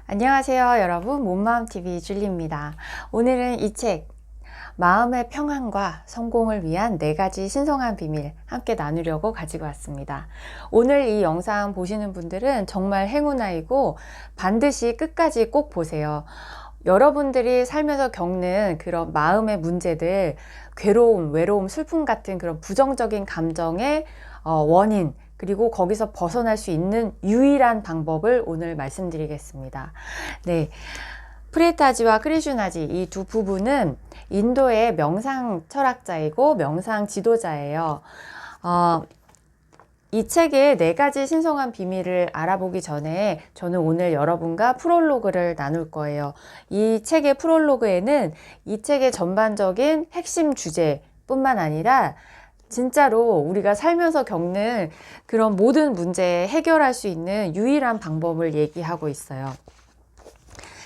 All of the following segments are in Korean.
안녕하세요 여러분, 몸마음TV 줄리입니다. 오늘은 이 책 마음의 평안과 성공을 위한 4가지 신성한 비밀 함께 나누려고 가지고 왔습니다. 오늘 이 영상 보시는 분들은 정말 행운아이고 반드시 끝까지 꼭 보세요. 여러분들이 살면서 겪는 그런 마음의 문제들, 괴로움, 외로움, 슬픔 같은 그런 부정적인 감정의 원인, 그리고 거기서 벗어날 수 있는 유일한 방법을 오늘 말씀드리겠습니다. 네. 프리타지와 크리슈나지 이 두 부부는 인도의 명상 철학자이고 명상 지도자예요. 이 책의 4가지 신성한 비밀을 알아보기 전에 저는 오늘 여러분과 프롤로그를 나눌 거예요. 이 책의 프롤로그에는 이 책의 전반적인 핵심 주제뿐만 아니라 진짜로 우리가 살면서 겪는 그런 모든 문제 해결할 수 있는 유일한 방법을 얘기하고 있어요.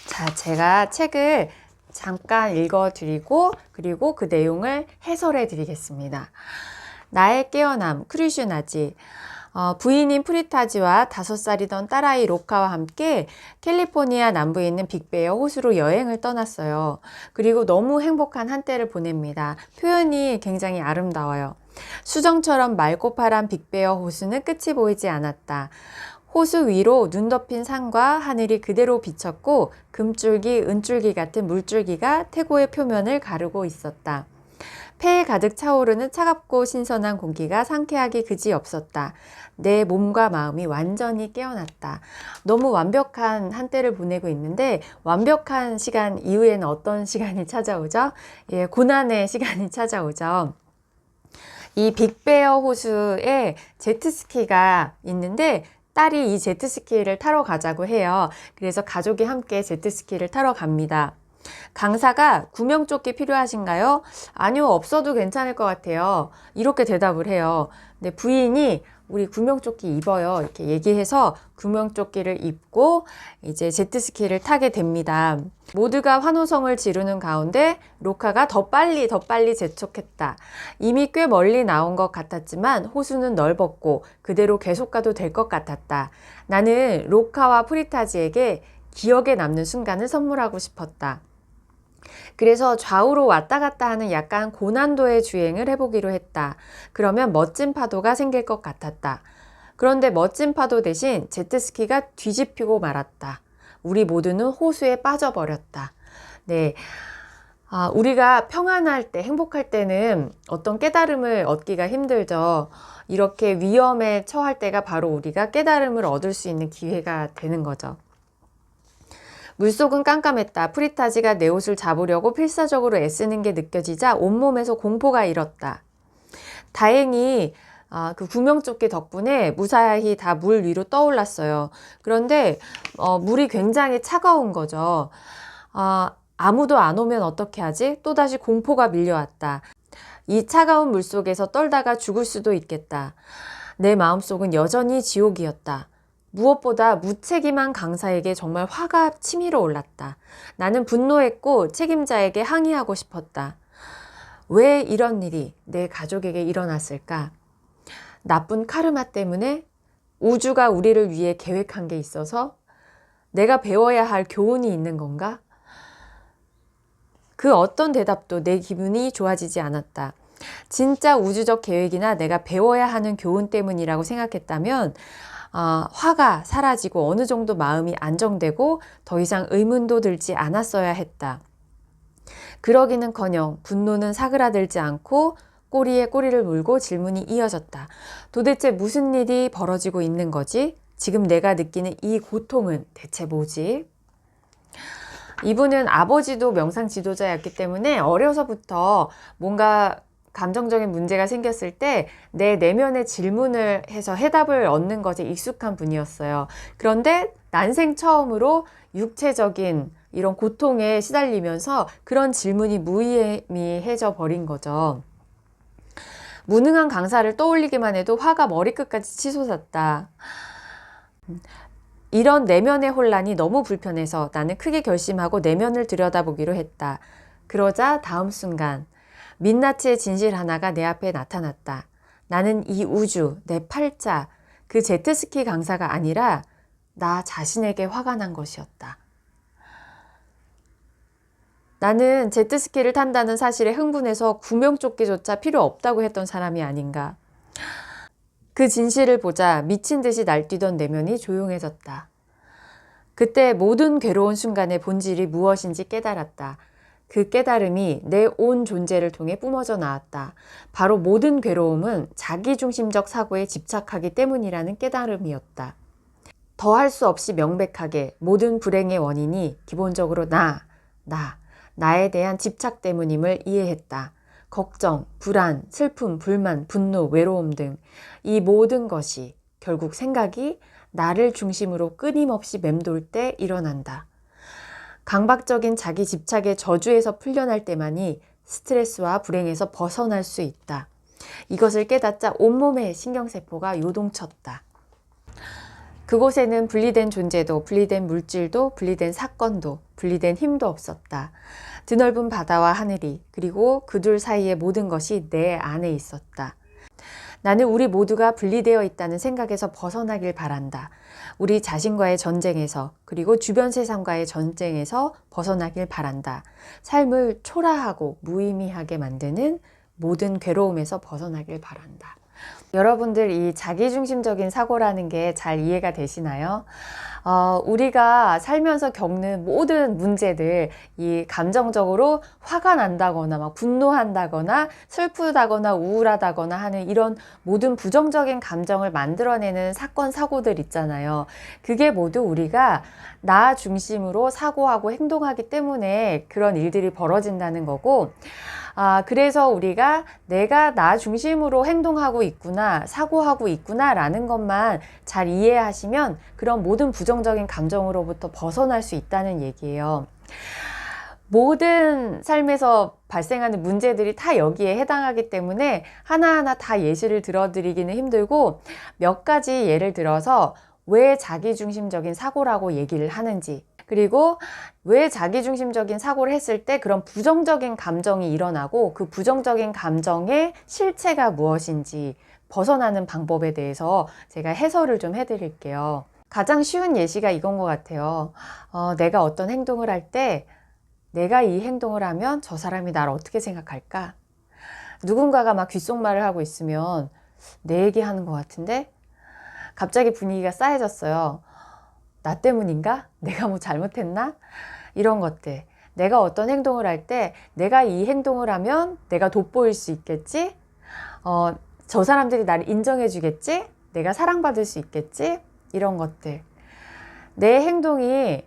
자, 제가 책을 잠깐 읽어드리고 그리고 그 내용을 해설해 드리겠습니다. 나의 깨어남, 크리슈나지. 부인인 프리타지와 5살이던 딸아이 로카와 함께 캘리포니아 남부에 있는 빅베어 호수로 여행을 떠났어요. 그리고 너무 행복한 한때를 보냅니다. 표현이 굉장히 아름다워요. 수정처럼 맑고 파란 빅베어 호수는 끝이 보이지 않았다. 호수 위로 눈 덮인 산과 하늘이 그대로 비쳤고 금줄기, 은줄기 같은 물줄기가 태고의 표면을 가르고 있었다. 폐에 가득 차오르는 차갑고 신선한 공기가 상쾌하기 그지없었다. 내 몸과 마음이 완전히 깨어났다. 너무 완벽한 한때를 보내고 있는데 완벽한 시간 이후에는 어떤 시간이 찾아오죠? 예, 고난의 시간이 찾아오죠. 이 빅베어 호수에 제트스키가 있는데 딸이 이 제트스키를 타러 가자고 해요. 그래서 가족이 함께 제트스키를 타러 갑니다. 강사가 구명조끼 필요하신가요? 아니요, 없어도 괜찮을 것 같아요. 이렇게 대답을 해요. 근데 부인이 우리 구명조끼 입어요. 이렇게 얘기해서 구명조끼를 입고 이제 제트스키를 타게 됩니다. 모두가 환호성을 지르는 가운데 로카가 더 빨리 재촉했다. 이미 꽤 멀리 나온 것 같았지만 호수는 넓었고 그대로 계속 가도 될 것 같았다. 나는 로카와 프리타지에게 기억에 남는 순간을 선물하고 싶었다. 그래서 좌우로 왔다 갔다 하는 약간 고난도의 주행을 해보기로 했다. 그러면 멋진 파도가 생길 것 같았다. 그런데 멋진 파도 대신 제트스키가 뒤집히고 말았다. 우리 모두는 호수에 빠져버렸다. 네. 우리가 평안할 때, 행복할 때는 어떤 깨달음을 얻기가 힘들죠. 이렇게 위험에 처할 때가 바로 우리가 깨달음을 얻을 수 있는 기회가 되는 거죠. 물속은 깜깜했다. 프리타지가 내 옷을 잡으려고 필사적으로 애쓰는 게 느껴지자 온몸에서 공포가 일었다. 다행히 그 구명조끼 덕분에 무사히 다 물 위로 떠올랐어요. 그런데 물이 굉장히 차가운 거죠. 아무도 안 오면 어떻게 하지? 또다시 공포가 밀려왔다. 이 차가운 물속에서 떨다가 죽을 수도 있겠다. 내 마음속은 여전히 지옥이었다. 무엇보다 무책임한 강사에게 정말 화가 치밀어 올랐다. 나는 분노했고 책임자에게 항의하고 싶었다. 왜 이런 일이 내 가족에게 일어났을까? 나쁜 카르마 때문에? 우주가 우리를 위해 계획한 게 있어서? 내가 배워야 할 교훈이 있는 건가? 그 어떤 대답도 내 기분이 좋아지지 않았다. 진짜 우주적 계획이나 내가 배워야 하는 교훈 때문이라고 생각했다면 화가 사라지고 어느 정도 마음이 안정되고 더 이상 의문도 들지 않았어야 했다. 그러기는커녕 분노는 사그라들지 않고 꼬리에 꼬리를 물고 질문이 이어졌다. 도대체 무슨 일이 벌어지고 있는 거지? 지금 내가 느끼는 이 고통은 대체 뭐지? 이분은 아버지도 명상 지도자였기 때문에 어려서부터 뭔가 감정적인 문제가 생겼을 때 내 내면의 질문을 해서 해답을 얻는 것에 익숙한 분이었어요. 그런데 난생 처음으로 육체적인 이런 고통에 시달리면서 그런 질문이 무의미해져 버린 거죠. 무능한 강사를 떠올리기만 해도 화가 머리끝까지 치솟았다. 이런 내면의 혼란이 너무 불편해서 나는 크게 결심하고 내면을 들여다보기로 했다. 그러자 다음 순간 민낯의 진실 하나가 내 앞에 나타났다. 나는 이 우주, 내 팔자, 그 제트스키 강사가 아니라 나 자신에게 화가 난 것이었다. 나는 제트스키를 탄다는 사실에 흥분해서 구명조끼조차 필요 없다고 했던 사람이 아닌가. 그 진실을 보자 미친 듯이 날뛰던 내면이 조용해졌다. 그때 모든 괴로운 순간의 본질이 무엇인지 깨달았다. 그 깨달음이 내 온 존재를 통해 뿜어져 나왔다. 바로 모든 괴로움은 자기중심적 사고에 집착하기 때문이라는 깨달음이었다. 더할 수 없이 명백하게 모든 불행의 원인이 기본적으로 나에 대한 집착 때문임을 이해했다. 걱정, 불안, 슬픔, 불만, 분노, 외로움 등 이 모든 것이 결국 생각이 나를 중심으로 끊임없이 맴돌 때 일어난다. 강박적인 자기 집착의 저주에서 풀려날 때만이 스트레스와 불행에서 벗어날 수 있다. 이것을 깨닫자 온몸의 신경세포가 요동쳤다. 그곳에는 분리된 존재도, 분리된 물질도, 분리된 사건도, 분리된 힘도 없었다. 드넓은 바다와 하늘이, 그리고 그 둘 사이의 모든 것이 내 안에 있었다. 나는 우리 모두가 분리되어 있다는 생각에서 벗어나길 바란다. 우리 자신과의 전쟁에서, 그리고 주변 세상과의 전쟁에서 벗어나길 바란다. 삶을 초라하고 무의미하게 만드는 모든 괴로움에서 벗어나길 바란다. 여러분들 이 자기중심적인 사고라는 게 잘 이해가 되시나요? 우리가 살면서 겪는 모든 문제들, 이 감정적으로 화가 난다거나 막 분노한다거나 슬프다거나 우울하다거나 하는 이런 모든 부정적인 감정을 만들어내는 사건, 사고들 있잖아요. 그게 모두 우리가 나 중심으로 사고하고 행동하기 때문에 그런 일들이 벌어진다는 거고, 그래서 우리가 내가 나 중심으로 행동하고 있구나, 사고하고 있구나 라는 것만 잘 이해하시면 그런 모든 부정적인 감정으로부터 벗어날 수 있다는 얘기예요. 모든 삶에서 발생하는 문제들이 다 여기에 해당하기 때문에 하나하나 다 예시를 들어드리기는 힘들고, 몇 가지 예를 들어서 왜 자기중심적인 사고라고 얘기를 하는지, 그리고 왜 자기중심적인 사고를 했을 때 그런 부정적인 감정이 일어나고 그 부정적인 감정의 실체가 무엇인지 벗어나는 방법에 대해서 제가 해설을 좀 해드릴게요. 가장 쉬운 예시가 이건 것 같아요. 내가 어떤 행동을 할 때 내가 이 행동을 하면 저 사람이 나를 어떻게 생각할까? 누군가가 막 귓속말을 하고 있으면 내 얘기하는 것 같은데 갑자기 분위기가 싸해졌어요. 나 때문인가? 내가 뭐 잘못했나? 이런 것들. 내가 어떤 행동을 할 때 내가 이 행동을 하면 내가 돋보일 수 있겠지? 저 사람들이 나를 인정해 주겠지? 내가 사랑받을 수 있겠지? 이런 것들. 내 행동을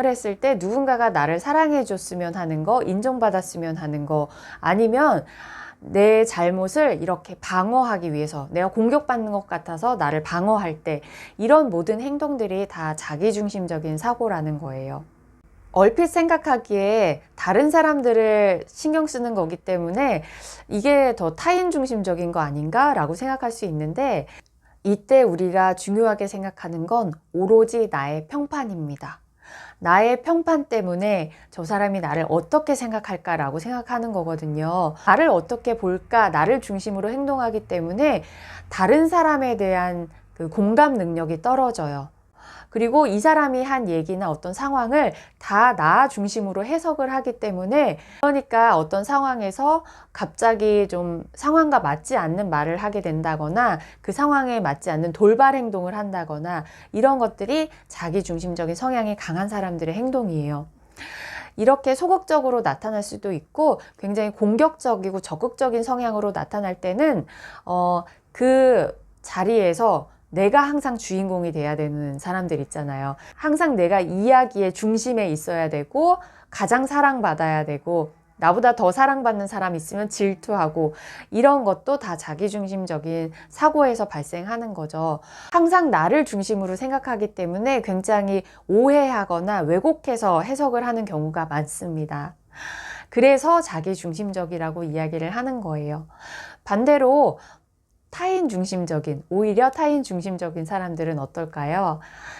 했을 때 누군가가 나를 사랑해 줬으면 하는 거, 인정받았으면 하는 거, 아니면 내 잘못을 이렇게 방어하기 위해서 내가 공격받는 것 같아서 나를 방어할 때, 이런 모든 행동들이 다 자기중심적인 사고라는 거예요. 얼핏 생각하기에 다른 사람들을 신경 쓰는 거기 때문에 이게 더 타인 중심적인 거 아닌가 라고 생각할 수 있는데, 이때 우리가 중요하게 생각하는 건 오로지 나의 평판입니다. 나의 평판 때문에 저 사람이 나를 어떻게 생각할까라고 생각하는 거거든요. 나를 어떻게 볼까, 나를 중심으로 행동하기 때문에 다른 사람에 대한 그 공감 능력이 떨어져요. 그리고 이 사람이 한 얘기나 어떤 상황을 다 나 중심으로 해석을 하기 때문에, 그러니까 어떤 상황에서 갑자기 좀 상황과 맞지 않는 말을 하게 된다거나 그 상황에 맞지 않는 돌발 행동을 한다거나, 이런 것들이 자기중심적인 성향이 강한 사람들의 행동이에요. 이렇게 소극적으로 나타날 수도 있고 굉장히 공격적이고 적극적인 성향으로 나타날 때는 그 자리에서 내가 항상 주인공이 돼야 되는 사람들 있잖아요. 항상 내가 이야기의 중심에 있어야 되고 가장 사랑받아야 되고, 나보다 더 사랑받는 사람 있으면 질투하고, 이런 것도 다 자기중심적인 사고에서 발생하는 거죠. 항상 나를 중심으로 생각하기 때문에 굉장히 오해하거나 왜곡해서 해석을 하는 경우가 많습니다. 그래서 자기중심적이라고 이야기를 하는 거예요. 반대로 오히려 타인 중심적인 사람들은 어떨까요?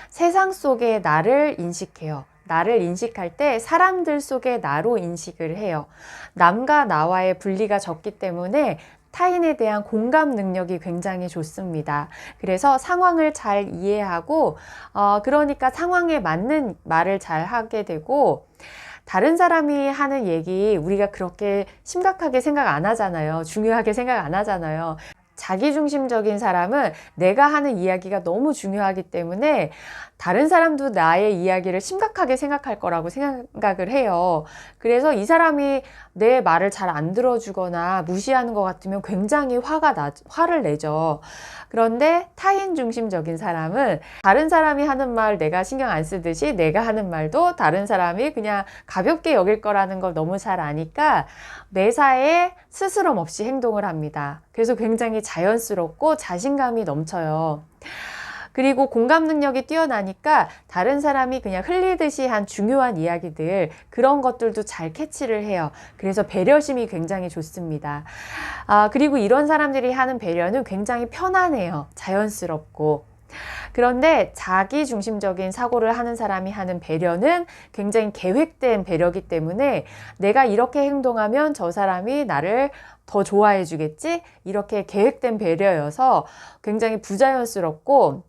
세상 속의 나를 인식해요. 나를 인식할 때 사람들 속의 나로 인식을 해요. 남과 나와의 분리가 적기 때문에 타인에 대한 공감 능력이 굉장히 좋습니다. 그래서 상황을 잘 이해하고, 그러니까 상황에 맞는 말을 잘 하게 되고, 다른 사람이 하는 얘기 우리가 그렇게 심각하게 생각 안 하잖아요. 중요하게 생각 안 하잖아요. 자기중심적인 사람은 내가 하는 이야기가 너무 중요하기 때문에 다른 사람도 나의 이야기를 심각하게 생각할 거라고 생각을 해요. 그래서 이 사람이 내 말을 잘 안 들어주거나 무시하는 것 같으면 굉장히 화를 내죠. 그런데 타인 중심적인 사람은 다른 사람이 하는 말 내가 신경 안 쓰듯이 내가 하는 말도 다른 사람이 그냥 가볍게 여길 거라는 걸 너무 잘 아니까 매사에 스스럼 없이 행동을 합니다. 그래서 굉장히 자연스럽고 자신감이 넘쳐요. 그리고 공감 능력이 뛰어나니까 다른 사람이 그냥 흘리듯이 한 중요한 이야기들, 그런 것들도 잘 캐치를 해요. 그래서 배려심이 굉장히 좋습니다. 그리고 이런 사람들이 하는 배려는 굉장히 편안해요. 자연스럽고. 그런데 자기중심적인 사고를 하는 사람이 하는 배려는 굉장히 계획된 배려이기 때문에 내가 이렇게 행동하면 저 사람이 나를 더 좋아해 주겠지? 이렇게 계획된 배려여서 굉장히 부자연스럽고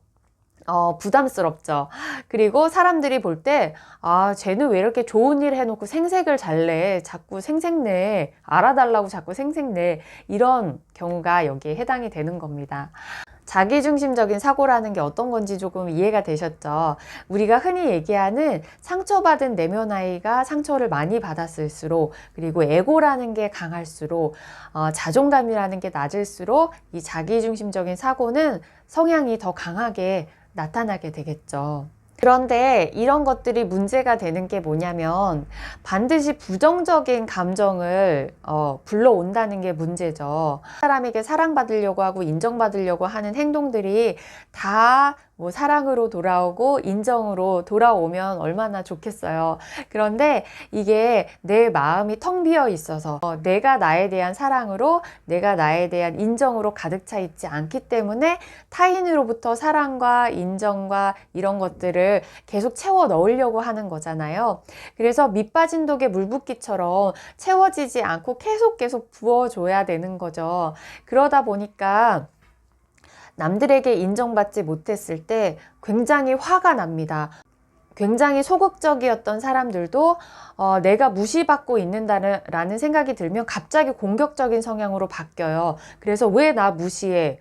부담스럽죠. 그리고 사람들이 볼 때, 쟤는 왜 이렇게 좋은 일 해놓고 생색을 잘 내? 자꾸 생색내. 알아달라고 자꾸 생색내. 이런 경우가 여기에 해당이 되는 겁니다. 자기중심적인 사고라는 게 어떤 건지 조금 이해가 되셨죠? 우리가 흔히 얘기하는 상처받은 내면 아이가 상처를 많이 받았을수록, 그리고 에고라는 게 강할수록, 자존감이라는 게 낮을수록 이 자기중심적인 사고는 성향이 더 강하게 나타나게 되겠죠. 그런데 이런 것들이 문제가 되는 게 뭐냐면 반드시 부정적인 감정을 불러온다는 게 문제죠. 사람에게 사랑받으려고 하고 인정받으려고 하는 행동들이 다 뭐 사랑으로 돌아오고 인정으로 돌아오면 얼마나 좋겠어요. 그런데 이게 내 마음이 텅 비어 있어서 내가 나에 대한 사랑으로, 내가 나에 대한 인정으로 가득 차 있지 않기 때문에 타인으로부터 사랑과 인정과 이런 것들을 계속 채워 넣으려고 하는 거잖아요. 그래서 밑 빠진 독에 물 붓기처럼 채워지지 않고 계속 부어줘야 되는 거죠. 그러다 보니까 남들에게 인정받지 못했을 때 굉장히 화가 납니다. 굉장히 소극적이었던 사람들도 내가 무시받고 있는다는 생각이 들면 갑자기 공격적인 성향으로 바뀌어요. 그래서 왜 나 무시해?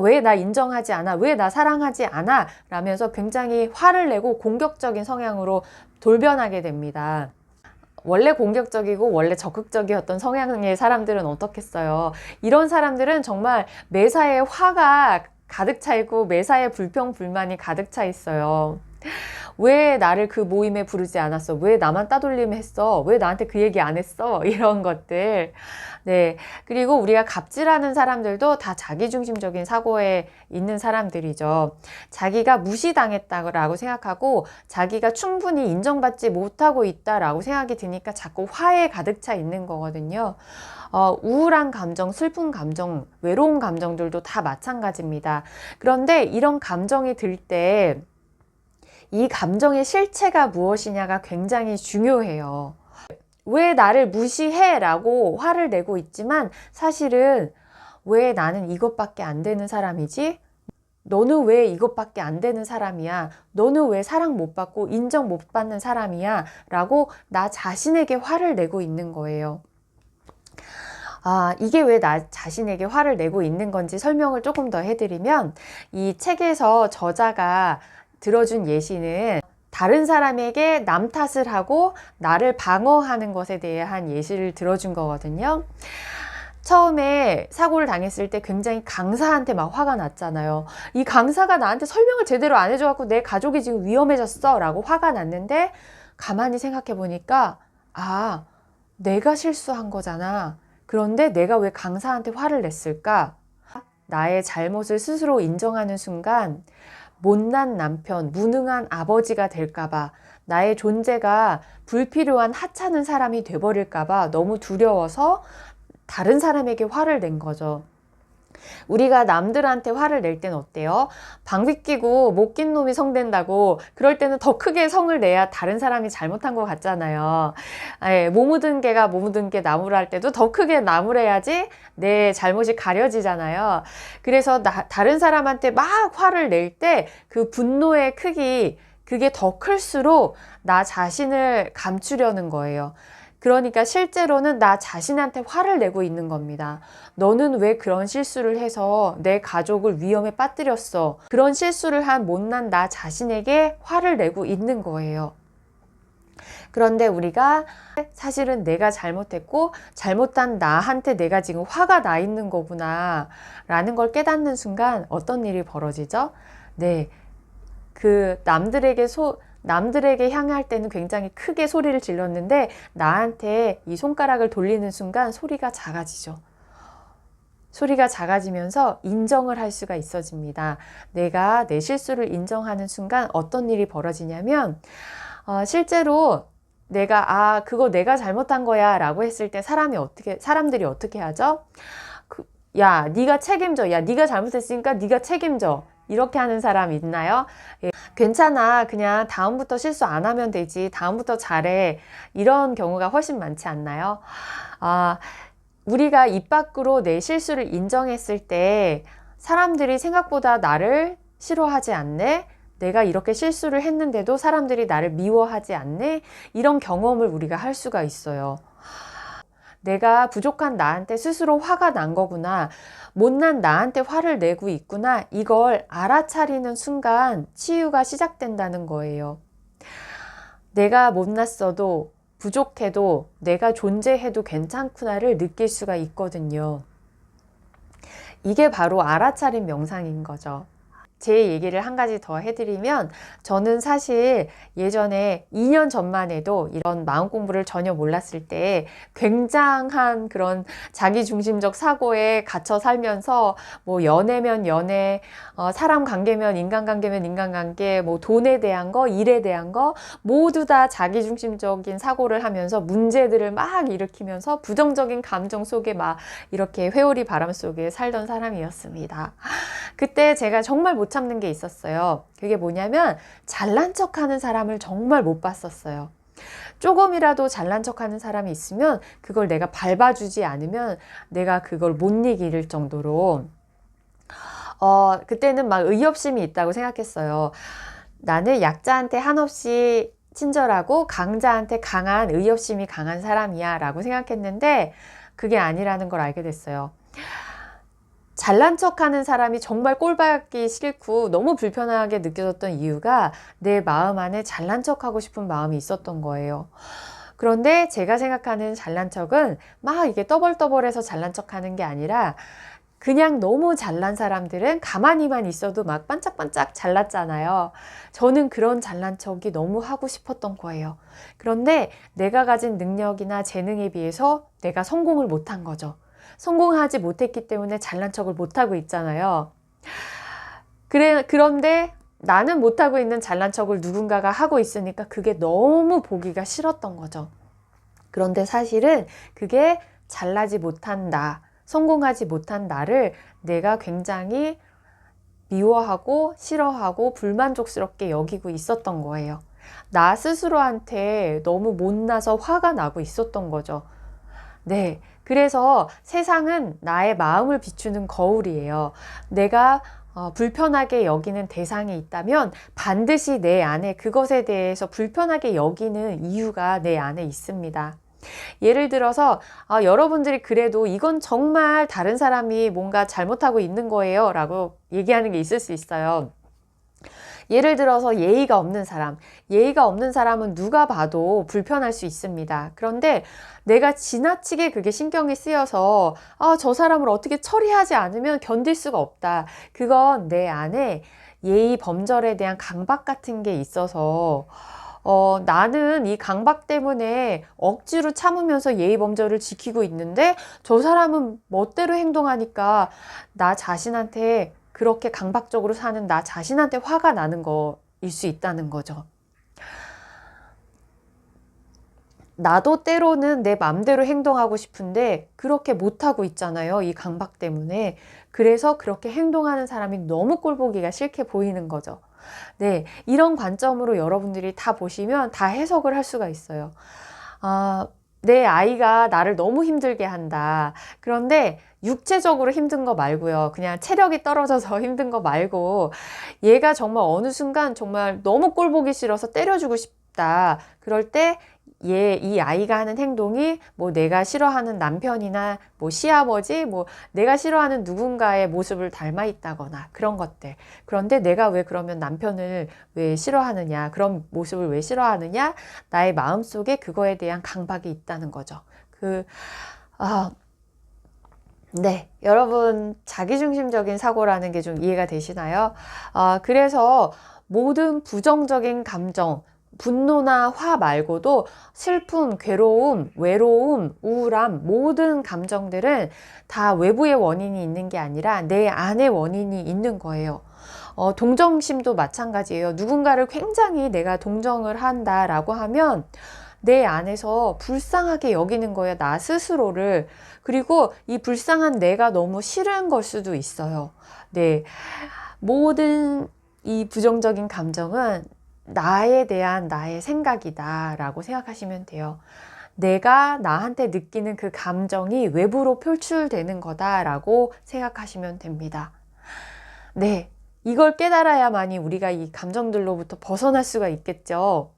왜 나 인정하지 않아? 왜 나 사랑하지 않아? 라면서 굉장히 화를 내고 공격적인 성향으로 돌변하게 됩니다. 원래 공격적이고 원래 적극적이었던 성향의 사람들은 어떻겠어요? 이런 사람들은 정말 매사에 화가 가득 차 있고 매사에 불평불만이 가득 차 있어요. 왜 나를 그 모임에 부르지 않았어? 왜 나만 따돌림 했어? 왜 나한테 그 얘기 안 했어? 이런 것들. 네. 그리고 우리가 갑질하는 사람들도 다 자기중심적인 사고에 있는 사람들이죠. 자기가 무시당했다고 생각하고 자기가 충분히 인정받지 못하고 있다라고 생각이 드니까 자꾸 화에 가득 차 있는 거거든요. 우울한 감정, 슬픈 감정, 외로운 감정들도 다 마찬가지입니다. 그런데 이런 감정이 들 때 이 감정의 실체가 무엇이냐가 굉장히 중요해요. 왜 나를 무시해? 라고 화를 내고 있지만 사실은 왜 나는 이것밖에 안 되는 사람이지? 너는 왜 이것밖에 안 되는 사람이야? 너는 왜 사랑 못 받고 인정 못 받는 사람이야? 라고 나 자신에게 화를 내고 있는 거예요. 이게 왜 나 자신에게 화를 내고 있는 건지 설명을 조금 더 해드리면 이 책에서 저자가 들어준 예시는 다른 사람에게 남 탓을 하고 나를 방어하는 것에 대한 예시를 들어준 거거든요. 처음에 사고를 당했을 때 굉장히 강사한테 막 화가 났잖아요. 이 강사가 나한테 설명을 제대로 안 해줘갖고 내 가족이 지금 위험해졌어 라고 화가 났는데 가만히 생각해 보니까 내가 실수한 거잖아. 그런데 내가 왜 강사한테 화를 냈을까? 나의 잘못을 스스로 인정하는 순간 못난 남편, 무능한 아버지가 될까봐, 나의 존재가 불필요한 하찮은 사람이 돼버릴까봐 너무 두려워서 다른 사람에게 화를 낸 거죠. 우리가 남들한테 화를 낼 땐 어때요? 방귀 뀌고 못 낀 놈이 성된다고 그럴 때는 더 크게 성을 내야 다른 사람이 잘못한 것 같잖아요. 모 묻은 개가 모 묻은 개 나무를 할 때도 더 크게 나무래야지 내 잘못이 가려지잖아요. 그래서 다른 사람한테 막 화를 낼 때 그 분노의 크기, 그게 더 클수록 나 자신을 감추려는 거예요. 그러니까 실제로는 나 자신한테 화를 내고 있는 겁니다. 너는 왜 그런 실수를 해서 내 가족을 위험에 빠뜨렸어? 그런 실수를 한 못난 나 자신에게 화를 내고 있는 거예요. 그런데 우리가 사실은 내가 잘못했고 잘못한 나한테 내가 지금 화가 나 있는 거구나 라는 걸 깨닫는 순간 어떤 일이 벌어지죠? 네, 그 남들에게 향할 때는 굉장히 크게 소리를 질렀는데 나한테 이 손가락을 돌리는 순간 소리가 작아지죠. 소리가 작아지면서 인정을 할 수가 있어집니다. 내가 내 실수를 인정하는 순간 어떤 일이 벌어지냐면 실제로 내가 그거 내가 잘못한 거야 라고 했을 때 사람들이 어떻게 하죠? 야, 네가 책임져. 야, 네가 잘못했으니까 네가 책임져. 이렇게 하는 사람 있나요? 예, 괜찮아. 그냥 다음부터 실수 안 하면 되지. 다음부터 잘해. 이런 경우가 훨씬 많지 않나요? 우리가 입 밖으로 내 실수를 인정했을 때 사람들이 생각보다 나를 싫어하지 않네? 내가 이렇게 실수를 했는데도 사람들이 나를 미워하지 않네? 이런 경험을 우리가 할 수가 있어요. 내가 부족한 나한테 스스로 화가 난 거구나. 못난 나한테 화를 내고 있구나. 이걸 알아차리는 순간 치유가 시작된다는 거예요. 내가 못났어도 부족해도 내가 존재해도 괜찮구나를 느낄 수가 있거든요. 이게 바로 알아차림 명상인 거죠. 제 얘기를 한 가지 더 해드리면 저는 사실 예전에 2년 전만 해도 이런 마음 공부를 전혀 몰랐을 때 굉장한 그런 자기중심적 사고에 갇혀 살면서 뭐 연애면 연애, 사람 관계면 인간관계면 인간관계, 뭐 돈에 대한 거, 일에 대한 거 모두 다 자기중심적인 사고를 하면서 문제들을 막 일으키면서 부정적인 감정 속에 막 이렇게 회오리 바람 속에 살던 사람이었습니다. 그때 제가 정말 못 참는 게 있었어요. 그게 뭐냐면 잘난 척하는 사람을 정말 못 봤었어요. 조금이라도 잘난 척하는 사람이 있으면 그걸 내가 밟아주지 않으면 내가 그걸 못 이길 정도로 그때는 막 의협심이 있다고 생각했어요. 나는 약자한테 한없이 친절하고 강자한테 강한 의협심이 강한 사람이야 라고 생각했는데 그게 아니라는 걸 알게 됐어요. 잘난 척하는 사람이 정말 꼴받기 싫고 너무 불편하게 느껴졌던 이유가 내 마음 안에 잘난 척하고 싶은 마음이 있었던 거예요. 그런데 제가 생각하는 잘난 척은 막 이게 떠벌떠벌해서 잘난 척하는 게 아니라 그냥 너무 잘난 사람들은 가만히만 있어도 막 반짝반짝 잘났잖아요. 저는 그런 잘난 척이 너무 하고 싶었던 거예요. 그런데 내가 가진 능력이나 재능에 비해서 내가 성공을 못한 거죠. 성공하지 못했기 때문에 잘난 척을 못하고 있잖아요. 그런데 나는 못하고 있는 잘난 척을 누군가가 하고 있으니까 그게 너무 보기가 싫었던 거죠. 그런데 사실은 그게 잘나지 못한 나, 성공하지 못한 나를 내가 굉장히 미워하고 싫어하고 불만족스럽게 여기고 있었던 거예요. 나 스스로한테 너무 못나서 화가 나고 있었던 거죠. 네. 그래서 세상은 나의 마음을 비추는 거울이에요. 내가 불편하게 여기는 대상이 있다면 반드시 내 안에 그것에 대해서 불편하게 여기는 이유가 내 안에 있습니다. 예를 들어서 여러분들이 그래도 이건 정말 다른 사람이 뭔가 잘못하고 있는 거예요 라고 얘기하는 게 있을 수 있어요. 예를 들어서 예의가 없는 사람은 누가 봐도 불편할 수 있습니다. 그런데 내가 지나치게 그게 신경이 쓰여서 저 사람을 어떻게 처리하지 않으면 견딜 수가 없다. 그건 내 안에 예의 범절에 대한 강박 같은 게 있어서 나는 이 강박 때문에 억지로 참으면서 예의 범절을 지키고 있는데 저 사람은 멋대로 행동하니까 나 자신한테 그렇게 강박적으로 사는 나 자신한테 화가 나는 거일 수 있다는 거죠. 나도 때로는 내 맘대로 행동하고 싶은데 그렇게 못하고 있잖아요. 이 강박 때문에. 그래서 그렇게 행동하는 사람이 너무 꼴보기가 싫게 보이는 거죠. 네, 이런 관점으로 여러분들이 다 보시면 다 해석을 할 수가 있어요. 내 아이가 나를 너무 힘들게 한다. 그런데 육체적으로 힘든 거 말고요. 그냥 체력이 떨어져서 힘든 거 말고 얘가 정말 어느 순간 정말 너무 꼴 보기 싫어서 때려주고 싶다. 그럴 때 이 아이가 하는 행동이 뭐 내가 싫어하는 남편이나 뭐 시아버지, 뭐 내가 싫어하는 누군가의 모습을 닮아 있다거나 그런 것들. 그런데 내가 왜 그러면 남편을 왜 싫어하느냐, 그런 모습을 왜 싫어하느냐, 나의 마음속에 그거에 대한 강박이 있다는 거죠. 네, 여러분 자기중심적인 사고라는 게 좀 이해가 되시나요? 그래서 모든 부정적인 감정, 분노나 화 말고도 슬픔, 괴로움, 외로움, 우울함, 모든 감정들은 다 외부의 원인이 있는 게 아니라 내 안에 원인이 있는 거예요. 동정심도 마찬가지예요. 누군가를 굉장히 내가 동정을 한다라고 하면 내 안에서 불쌍하게 여기는 거예요. 나 스스로를. 그리고 이 불쌍한 내가 너무 싫은 걸 수도 있어요. 네. 모든 이 부정적인 감정은 나에 대한 나의 생각이다 라고 생각하시면 돼요. 내가 나한테 느끼는 그 감정이 외부로 표출되는 거다라고 생각하시면 됩니다. 네, 이걸 깨달아야만이 우리가 이 감정들로부터 벗어날 수가 있겠죠.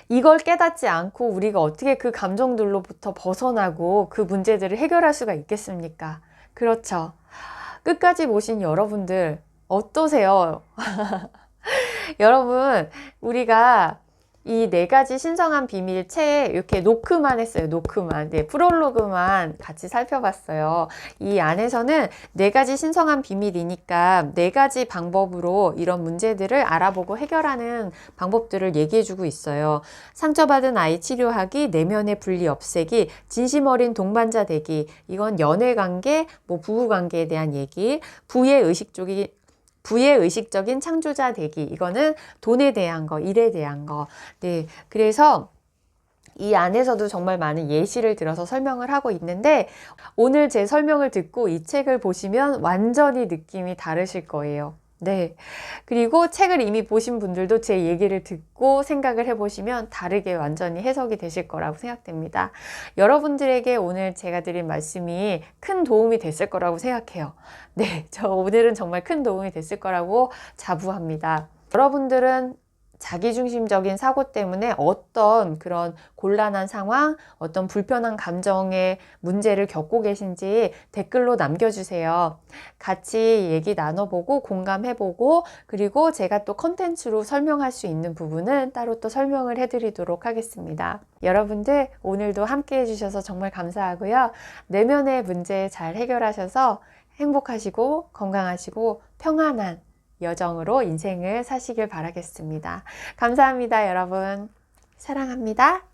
이걸 깨닫지 않고 우리가 어떻게 그 감정들로부터 벗어나고 그 문제들을 해결할 수가 있겠습니까? 그렇죠. 끝까지 보신 여러분들 어떠세요? 여러분, 우리가 이 4가지 신성한 비밀 책 이렇게 노크만 했어요. 노크만. 네, 프롤로그만 같이 살펴봤어요. 이 안에서는 4가지 신성한 비밀이니까 4가지 방법으로 이런 문제들을 알아보고 해결하는 방법들을 얘기해주고 있어요. 상처받은 아이 치료하기, 내면의 분리 없애기, 진심 어린 동반자 되기. 이건 연애관계, 뭐 부부관계에 대한 얘기, 부의 의식적인 창조자 되기. 이거는 돈에 대한 거, 일에 대한 거. 네. 그래서 이 안에서도 정말 많은 예시를 들어서 설명을 하고 있는데 오늘 제 설명을 듣고 이 책을 보시면 완전히 느낌이 다르실 거예요. 네. 그리고 책을 이미 보신 분들도 제 얘기를 듣고 생각을 해보시면 다르게 완전히 해석이 되실 거라고 생각됩니다. 여러분들에게 오늘 제가 드린 말씀이 큰 도움이 됐을 거라고 생각해요. 네. 저 오늘은 정말 큰 도움이 됐을 거라고 자부합니다. 여러분들은 자기중심적인 사고 때문에 어떤 그런 곤란한 상황, 어떤 불편한 감정의 문제를 겪고 계신지 댓글로 남겨주세요. 같이 얘기 나눠보고 공감해보고 그리고 제가 또 컨텐츠로 설명할 수 있는 부분은 따로 또 설명을 해드리도록 하겠습니다. 여러분들 오늘도 함께 해주셔서 정말 감사하고요. 내면의 문제 잘 해결하셔서 행복하시고 건강하시고 평안한 여정으로 인생을 사시길 바라겠습니다. 감사합니다, 여러분. 사랑합니다.